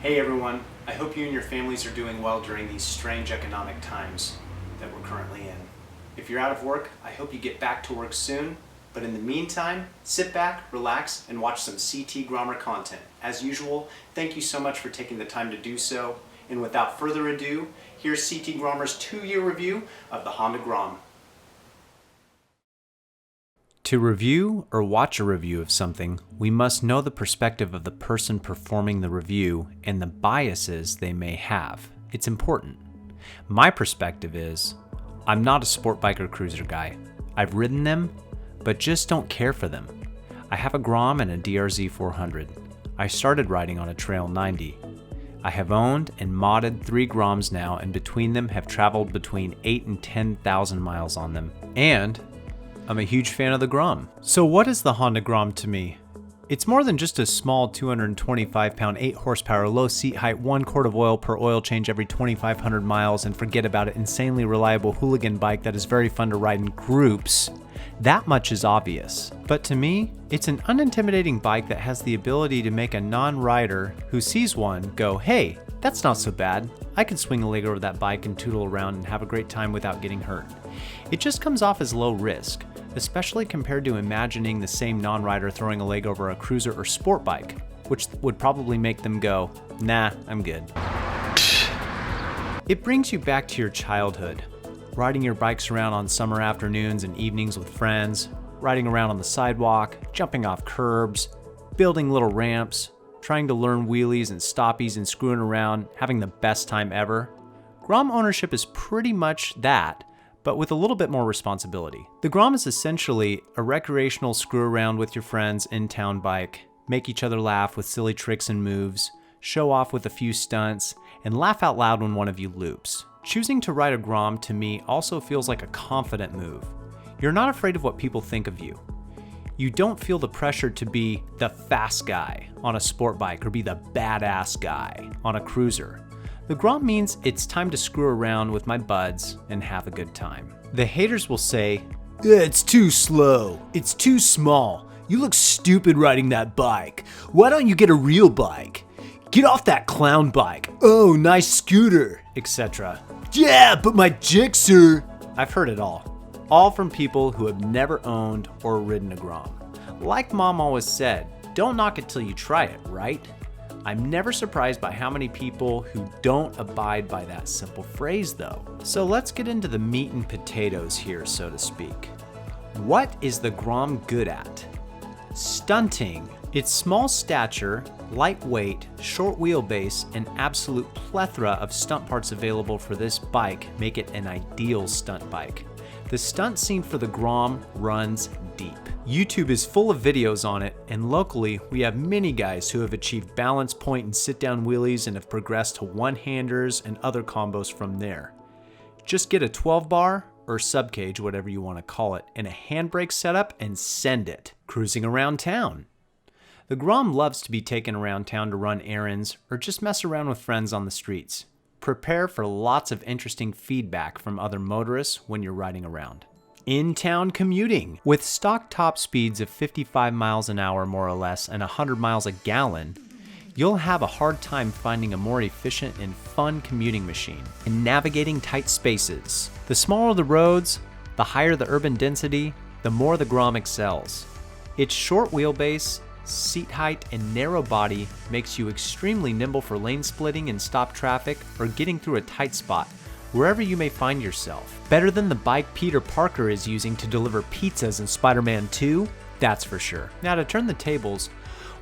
Hey everyone, I hope you and your families are doing well during these strange economic times that we're currently in. If you're out of work, I hope you get back to work soon, but in the meantime, sit back, relax, and watch some CT Grommer content. As usual, thank you so much for taking the time to do so, and without further ado, here's CT Grommer's 2-year review of the Honda Grom. To review or watch a review of something, we must know the perspective of the person performing the review and the biases they may have. It's important. My perspective is, I'm not a sport bike or cruiser guy. I've ridden them, but just don't care for them. I have a Grom and a DRZ 400. I started riding on a Trail 90. I have owned and modded 3 Groms now, and between them have traveled between 8,000 and 10,000 miles on them. And I'm a huge fan of the Grom. So what is the Honda Grom to me? It's more than just a small 225-pound, 8-horsepower, low seat height, 1 quart of oil per oil change every 2,500 miles, and forget about it, insanely reliable hooligan bike that is very fun to ride in groups. That much is obvious. But to me, it's an unintimidating bike that has the ability to make a non-rider who sees one go, hey, that's not so bad. I can swing a leg over that bike and tootle around and have a great time without getting hurt. It just comes off as low risk, especially compared to imagining the same non-rider throwing a leg over a cruiser or sport bike, which would probably make them go, nah, I'm good. It brings you back to your childhood, riding your bikes around on summer afternoons and evenings with friends, riding around on the sidewalk, jumping off curbs, building little ramps, trying to learn wheelies and stoppies and screwing around, having the best time ever. Grom ownership is pretty much that, but with a little bit more responsibility. The Grom is essentially a recreational screw around with your friends in-town bike, make each other laugh with silly tricks and moves, show off with a few stunts, and laugh out loud when one of you loops. Choosing to ride a Grom to me also feels like a confident move. You're not afraid of what people think of you. You don't feel the pressure to be the fast guy on a sport bike or be the badass guy on a cruiser. The Grom means it's time to screw around with my buds and have a good time. The haters will say, it's too slow, it's too small, you look stupid riding that bike, why don't you get a real bike? Get off that clown bike, oh nice scooter, etc. Yeah, but my Gixxer. I've heard it all from people who have never owned or ridden a Grom. Like Mom always said, don't knock it till you try it, right? I'm never surprised by how many people who don't abide by that simple phrase though. So let's get into the meat and potatoes here, so to speak. What is the Grom good at? Stunting. Its small stature, lightweight, short wheelbase, and absolute plethora of stunt parts available for this bike make it an ideal stunt bike. The stunt scene for the Grom runs deep. YouTube is full of videos on it, and locally we have many guys who have achieved balance point and sit-down wheelies and have progressed to one-handers and other combos from there. Just get a 12-bar, or subcage, whatever you want to call it, and a handbrake setup and send it, cruising around town. The Grom loves to be taken around town to run errands or just mess around with friends on the streets. Prepare for lots of interesting feedback from other motorists when you're riding around. In-town commuting. With stock top speeds of 55 miles an hour more or less and 100 miles a gallon, you'll have a hard time finding a more efficient and fun commuting machine. In navigating tight spaces, the smaller the roads, the higher the urban density, the more the Grom excels. Its short wheelbase, seat height, and narrow body makes you extremely nimble for lane splitting and stop traffic or getting through a tight spot, wherever you may find yourself. Better than the bike Peter Parker is using to deliver pizzas in Spider-Man 2? That's for sure. Now to turn the tables,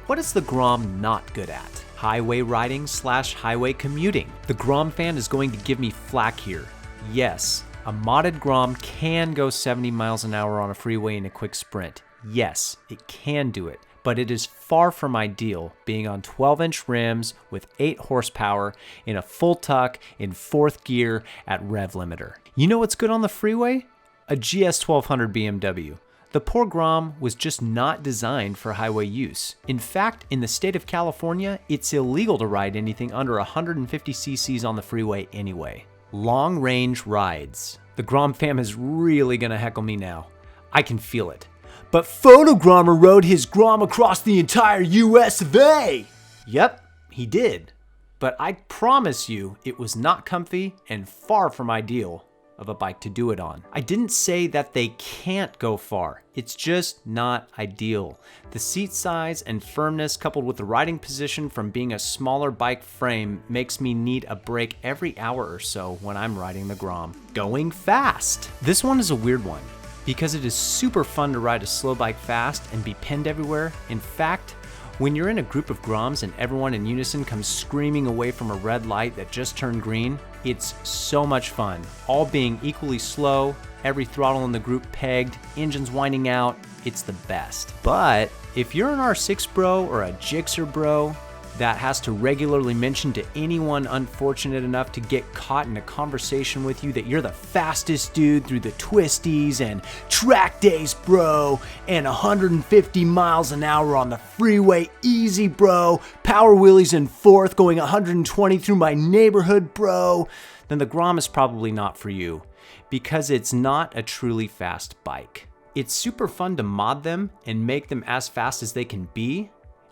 what is the Grom not good at? Highway riding / highway commuting. The Grom fan is going to give me flack here. Yes, a modded Grom can go 70 miles an hour on a freeway in a quick sprint. Yes, it can do it. But it is far from ideal being on 12-inch rims with 8 horsepower in a full tuck in 4th gear at rev limiter. You know what's good on the freeway? A GS 1200 BMW. The poor Grom was just not designed for highway use. In fact, in the state of California, it's illegal to ride anything under 150 cc's on the freeway anyway. Long-range rides. The Grom fam is really gonna heckle me now. I can feel it. But Photogrommer rode his Grom across the entire US of A! Yep, he did. but I promise you it was not comfy and far from ideal of a bike to do it on. I didn't say that they can't go far. It's just not ideal. The seat size and firmness coupled with the riding position from being a smaller bike frame makes me need a break every hour or so when I'm riding the Grom. Going fast. This one is a weird one because it is super fun to ride a slow bike fast and be pinned everywhere. In fact, when you're in a group of Groms and everyone in unison comes screaming away from a red light that just turned green, it's so much fun. All being equally slow, every throttle in the group pegged, engines whining out, it's the best. But if you're an R6 bro or a Gixxer bro that has to regularly mention to anyone unfortunate enough to get caught in a conversation with you that you're the fastest dude through the twisties and track days, bro, and 150 miles an hour on the freeway, easy, bro, power wheelies in fourth, going 120 through my neighborhood, bro, then the Grom is probably not for you because it's not a truly fast bike. It's super fun to mod them and make them as fast as they can be,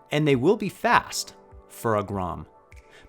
and they will be fast for a Grom.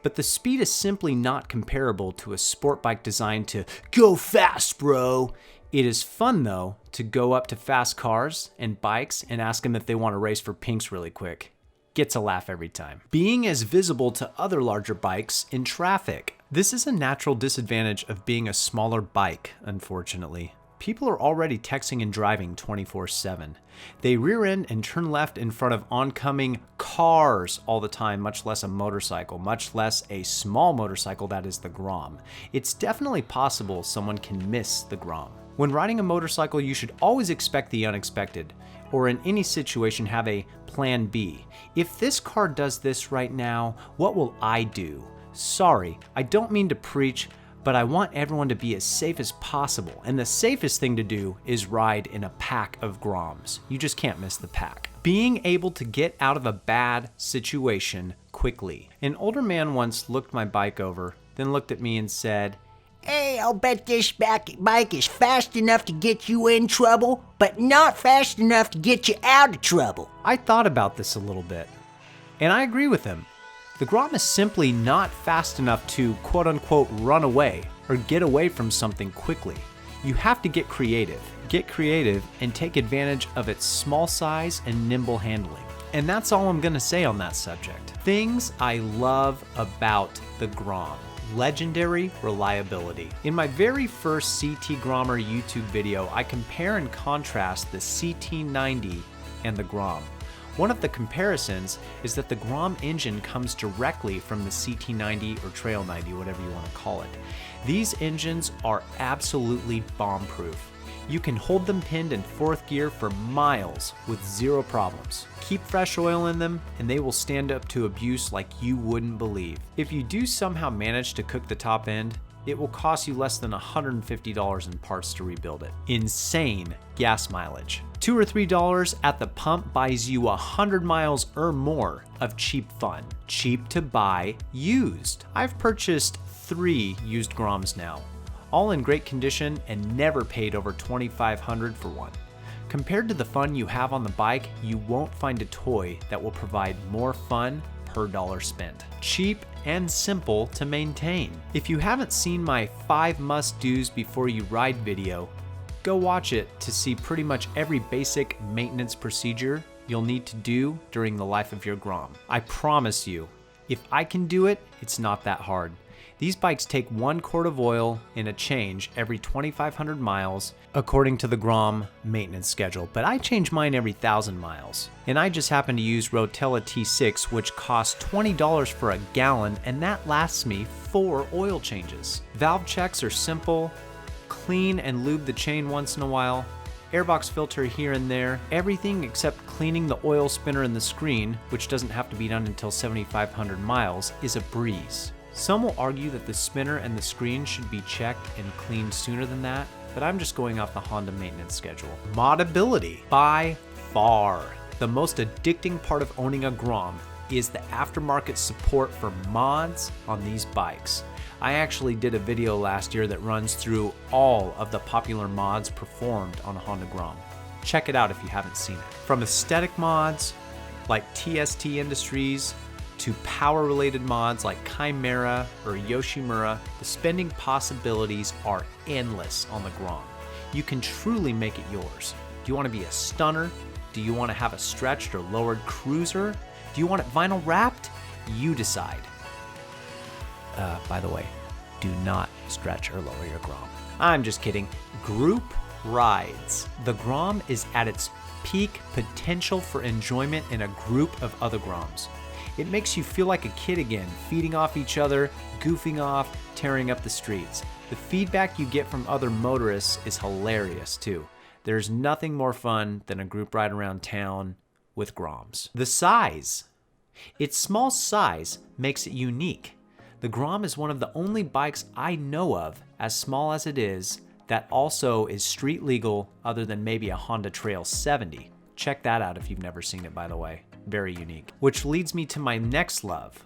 But the speed is simply not comparable to a sport bike designed to go fast, bro. It is fun though to go up to fast cars and bikes and ask them if they want to race for pinks really quick. Gets a laugh every time. Being as visible to other larger bikes in traffic. This is a natural disadvantage of being a smaller bike, unfortunately. People are already texting and driving 24/7. They rear end and turn left in front of oncoming cars all the time, much less a motorcycle, much less a small motorcycle that is the Grom. It's definitely possible someone can miss the Grom. When riding a motorcycle, you should always expect the unexpected, or in any situation have a plan B. If this car does this right now, what will I do? Sorry, I don't mean to preach, but I want everyone to be as safe as possible. And the safest thing to do is ride in a pack of Groms. You just can't miss the pack. Being able to get out of a bad situation quickly. An older man once looked my bike over, then looked at me and said, "Hey, I'll bet this bike is fast enough to get you in trouble, but not fast enough to get you out of trouble." I thought about this a little bit, and I agree with him. The Grom is simply not fast enough to quote-unquote run away or get away from something quickly. You have to get creative. Get creative and take advantage of its small size and nimble handling. And that's all I'm gonna say on that subject. Things I love about the Grom. Legendary reliability. In my very first CT Grommer YouTube video, I compare and contrast the CT90 and the Grom. One of the comparisons is that the Grom engine comes directly from the CT90 or Trail 90, whatever you want to call it. These engines are absolutely bomb-proof. You can hold them pinned in fourth gear for miles with zero problems. Keep fresh oil in them and they will stand up to abuse like you wouldn't believe. If you do somehow manage to cook the top end, it will cost you less than $150 in parts to rebuild it. Insane gas mileage. $2 or $3 at the pump buys you 100 miles or more of cheap fun. Cheap to buy used. I've purchased 3 used Groms now, all in great condition and never paid over $2,500 for one. Compared to the fun you have on the bike, you won't find a toy that will provide more fun per dollar spent. Cheap and simple to maintain. If you haven't seen my 5 must-dos before you ride video, go watch it to see pretty much every basic maintenance procedure you'll need to do during the life of your Grom. I promise you, if I can do it, it's not that hard. These bikes take 1 quart of oil and a change every 2,500 miles according to the Grom maintenance schedule, but I change mine every 1,000 miles. And I just happen to use Rotella T6, which costs $20 for a gallon, and that lasts me 4 oil changes. Valve checks are simple. Clean and lube the chain once in a while. Airbox filter here and there. Everything except cleaning the oil spinner and the screen, which doesn't have to be done until 7,500 miles, is a breeze. Some will argue that the spinner and the screen should be checked and cleaned sooner than that, but I'm just going off the Honda maintenance schedule. Modability. By far, the most addicting part of owning a Grom is the aftermarket support for mods on these bikes. I actually did a video last year that runs through all of the popular mods performed on a Honda Grom. Check it out if you haven't seen it. From aesthetic mods like TST Industries to power-related mods like Chimera or Yoshimura, the spending possibilities are endless on the Grom. You can truly make it yours. Do you want to be a stunner? Do you want to have a stretched or lowered cruiser? Do you want it vinyl wrapped? You decide. By the way, do not stretch or lower your Grom. I'm just kidding. Group rides. The Grom is at its peak potential for enjoyment in a group of other Groms. It makes you feel like a kid again, feeding off each other, goofing off, tearing up the streets. The feedback you get from other motorists is hilarious too. There's nothing more fun than a group ride around town with Groms. The size. Its small size makes it unique. The Grom is one of the only bikes I know of, as small as it is, that also is street legal other than maybe a Honda Trail 70. Check that out if you've never seen it, by the way. Very unique. Which leads me to my next love,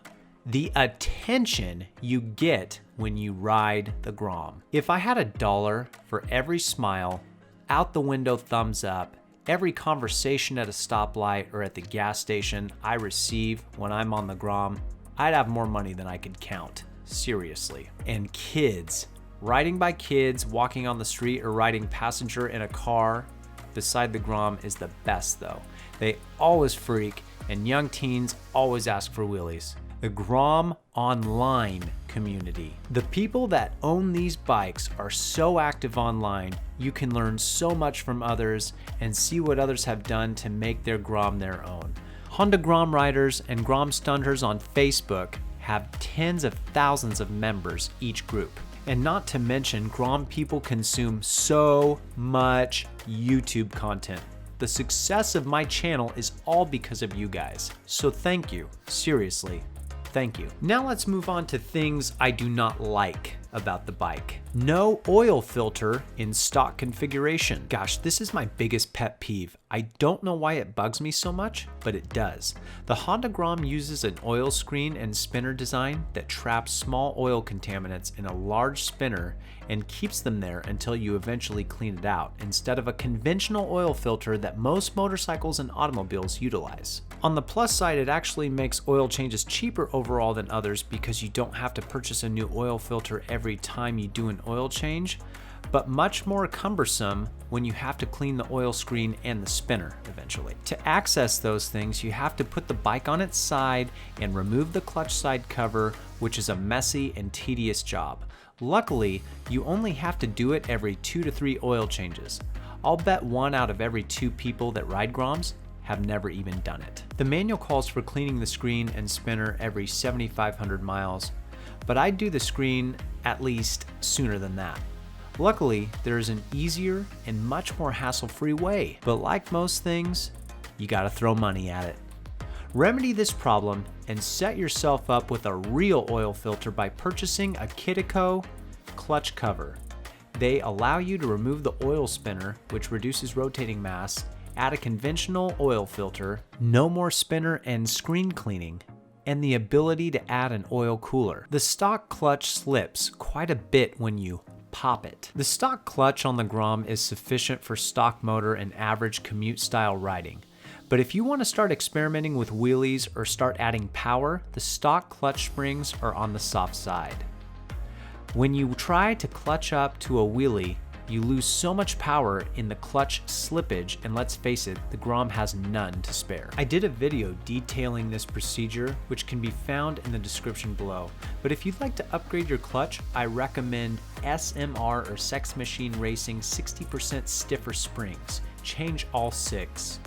the attention you get when you ride the Grom. If I had $1 for every smile, out the window thumbs up, every conversation at a stoplight or at the gas station I receive when I'm on the Grom, I'd have more money than I could count. Seriously. And kids. Riding by kids, walking on the street, or riding passenger in a car beside the Grom is the best though. They always freak, and young teens always ask for wheelies. The Grom online community. The people that own these bikes are so active online, you can learn so much from others and see what others have done to make their Grom their own. Honda Grom riders and Grom stunters on Facebook have tens of thousands of members each group. And not to mention, Grom people consume so much YouTube content. The success of my channel is all because of you guys. So thank you. Seriously, thank you. Now let's move on to things I do not like about the bike. No oil filter in stock configuration. Gosh, this is my biggest pet peeve. I don't know why it bugs me so much, but it does. The Honda Grom uses an oil screen and spinner design that traps small oil contaminants in a large spinner and keeps them there until you eventually clean it out, instead of a conventional oil filter that most motorcycles and automobiles utilize. On the plus side, it actually makes oil changes cheaper overall than others because you don't have to purchase a new oil filter every time you do an oil change, but much more cumbersome when you have to clean the oil screen and the spinner eventually. To access those things, you have to put the bike on its side and remove the clutch side cover, which is a messy and tedious job. Luckily, you only have to do it every 2 to 3 oil changes. I'll bet 1 out of every 2 people that ride Groms have never even done it. The manual calls for cleaning the screen and spinner every 7,500 miles, but I do the screen at least sooner than that. Luckily, there is an easier and much more hassle-free way, but like most things, you gotta throw money at it. Remedy this problem and set yourself up with a real oil filter by purchasing a Kitico clutch cover. They allow you to remove the oil spinner, which reduces rotating mass, add a conventional oil filter, no more spinner and screen cleaning, and the ability to add an oil cooler. The stock clutch slips quite a bit when you pop it. The stock clutch on the Grom is sufficient for stock motor and average commute style riding. But if you want to start experimenting with wheelies or start adding power, the stock clutch springs are on the soft side. When you try to clutch up to a wheelie, you lose so much power in the clutch slippage, and let's face it, the Grom has none to spare. I did a video detailing this procedure, which can be found in the description below. But if you'd like to upgrade your clutch, I recommend SMR or Sex Machine Racing 60% stiffer springs. Change all 6.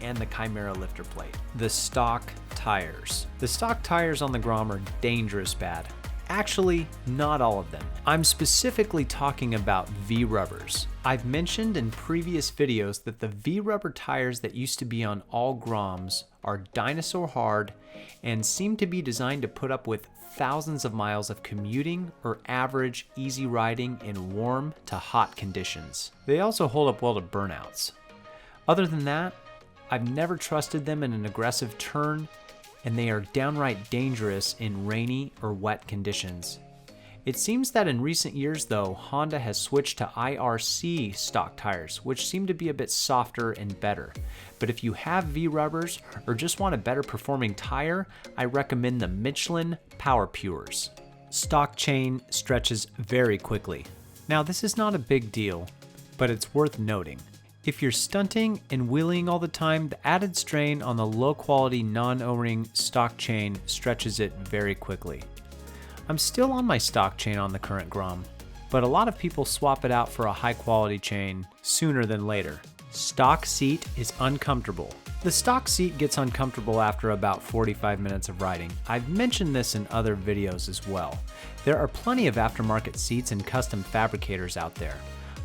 And the Chimera lifter plate. The stock tires. The stock tires on the Grom are dangerous bad. Actually, not all of them. I'm specifically talking about V-rubbers. I've mentioned in previous videos that the V-rubber tires that used to be on all Groms are dinosaur hard and seem to be designed to put up with thousands of miles of commuting or average easy riding in warm to hot conditions. They also hold up well to burnouts. Other than that, I've never trusted them in an aggressive turn, and they are downright dangerous in rainy or wet conditions. It seems that in recent years though, Honda has switched to IRC stock tires, which seem to be a bit softer and better. But if you have V-rubbers or just want a better performing tire, I recommend the Michelin Power Pures. Stock chain stretches very quickly. Now this is not a big deal, but it's worth noting. If you're stunting and wheeling all the time, the added strain on the low quality non-O-ring stock chain stretches it very quickly. I'm still on my stock chain on the current Grom, but a lot of people swap it out for a high quality chain sooner than later. Stock seat is uncomfortable. The stock seat gets uncomfortable after about 45 minutes of riding. I've mentioned this in other videos as well. There are plenty of aftermarket seats and custom fabricators out there.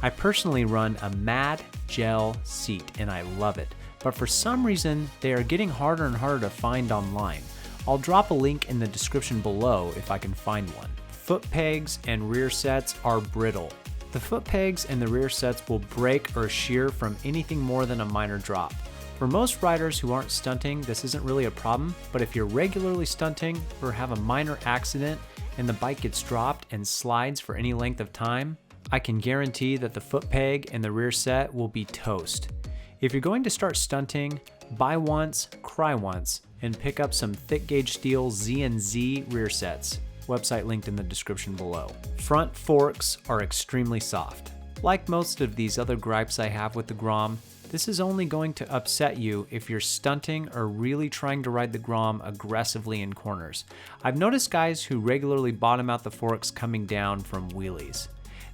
I personally run a Mad Gel seat and I love it, but for some reason they are getting harder and harder to find online. I'll drop a link in the description below if I can find one. Foot pegs and rear sets are brittle. The foot pegs and the rear sets will break or shear from anything more than a minor drop. For most riders who aren't stunting, this isn't really a problem, but if you're regularly stunting or have a minor accident and the bike gets dropped and slides for any length of time, I can guarantee that the foot peg and the rear set will be toast. If you're going to start stunting, buy once, cry once, and pick up some thick gauge steel Z&Z rear sets. Website linked in the description below. Front forks are extremely soft. Like most of these other gripes I have with the Grom, this is only going to upset you if you're stunting or really trying to ride the Grom aggressively in corners. I've noticed guys who regularly bottom out the forks coming down from wheelies.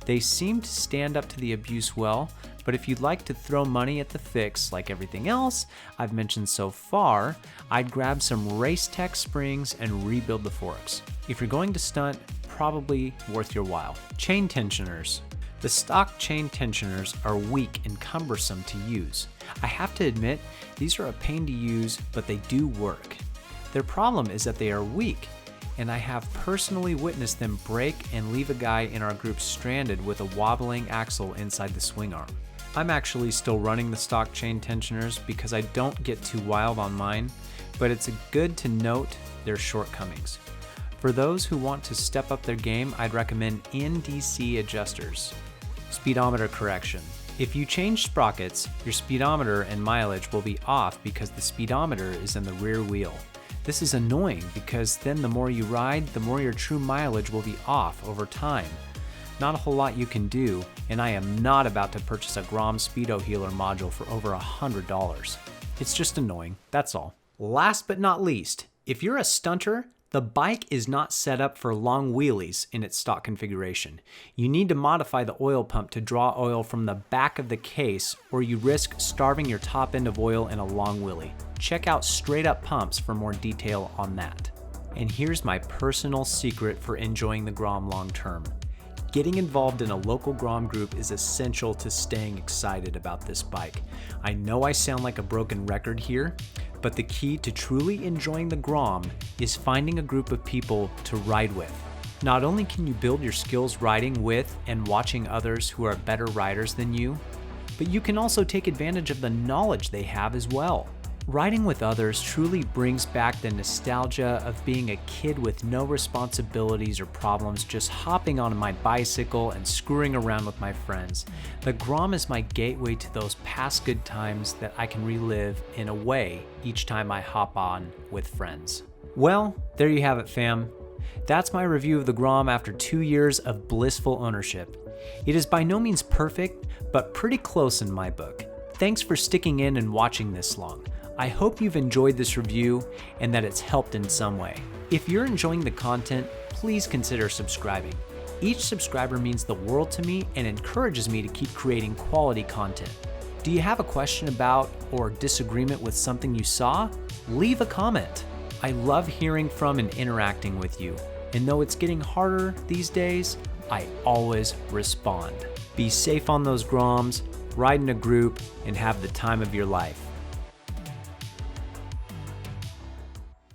They seem to stand up to the abuse well, but if you'd like to throw money at the fix like everything else I've mentioned so far, I'd grab some Racetech springs and rebuild the forks. If you're going to stunt, probably worth your while. Chain tensioners. The stock chain tensioners are weak and cumbersome to use. I have to admit, these are a pain to use, but they do work. Their problem is that they are weak, and I have personally witnessed them break and leave a guy in our group stranded with a wobbling axle inside the swing arm. I'm actually still running the stock chain tensioners because I don't get too wild on mine, but it's good to note their shortcomings. For those who want to step up their game, I'd recommend NDC adjusters. Speedometer correction. If you change sprockets, your speedometer and mileage will be off because the speedometer is in the rear wheel. This is annoying because then the more you ride, the more your true mileage will be off over time. Not a whole lot you can do, and I am not about to purchase a Grom Speedo Healer module for over $100. It's just annoying, that's all. Last but not least, if you're a stunter, the bike is not set up for long wheelies in its stock configuration. You need to modify the oil pump to draw oil from the back of the case, or you risk starving your top end of oil in a long wheelie. Check out Straight Up Pumps for more detail on that. And here's my personal secret for enjoying the Grom long term. Getting involved in a local Grom group is essential to staying excited about this bike. I know I sound like a broken record here, but the key to truly enjoying the Grom is finding a group of people to ride with. Not only can you build your skills riding with and watching others who are better riders than you, but you can also take advantage of the knowledge they have as well. Riding with others truly brings back the nostalgia of being a kid with no responsibilities or problems, just hopping on my bicycle and screwing around with my friends. The Grom is my gateway to those past good times that I can relive in a way each time I hop on with friends. Well, there you have it, fam. That's my review of the Grom after 2 years of blissful ownership. It is by no means perfect, but pretty close in my book. Thanks for sticking in and watching this long. I hope you've enjoyed this review and that it's helped in some way. If you're enjoying the content, please consider subscribing. Each subscriber means the world to me and encourages me to keep creating quality content. Do you have a question about or disagreement with something you saw? Leave a comment. I love hearing from and interacting with you. And though it's getting harder these days, I always respond. Be safe on those Groms, ride in a group, and have the time of your life.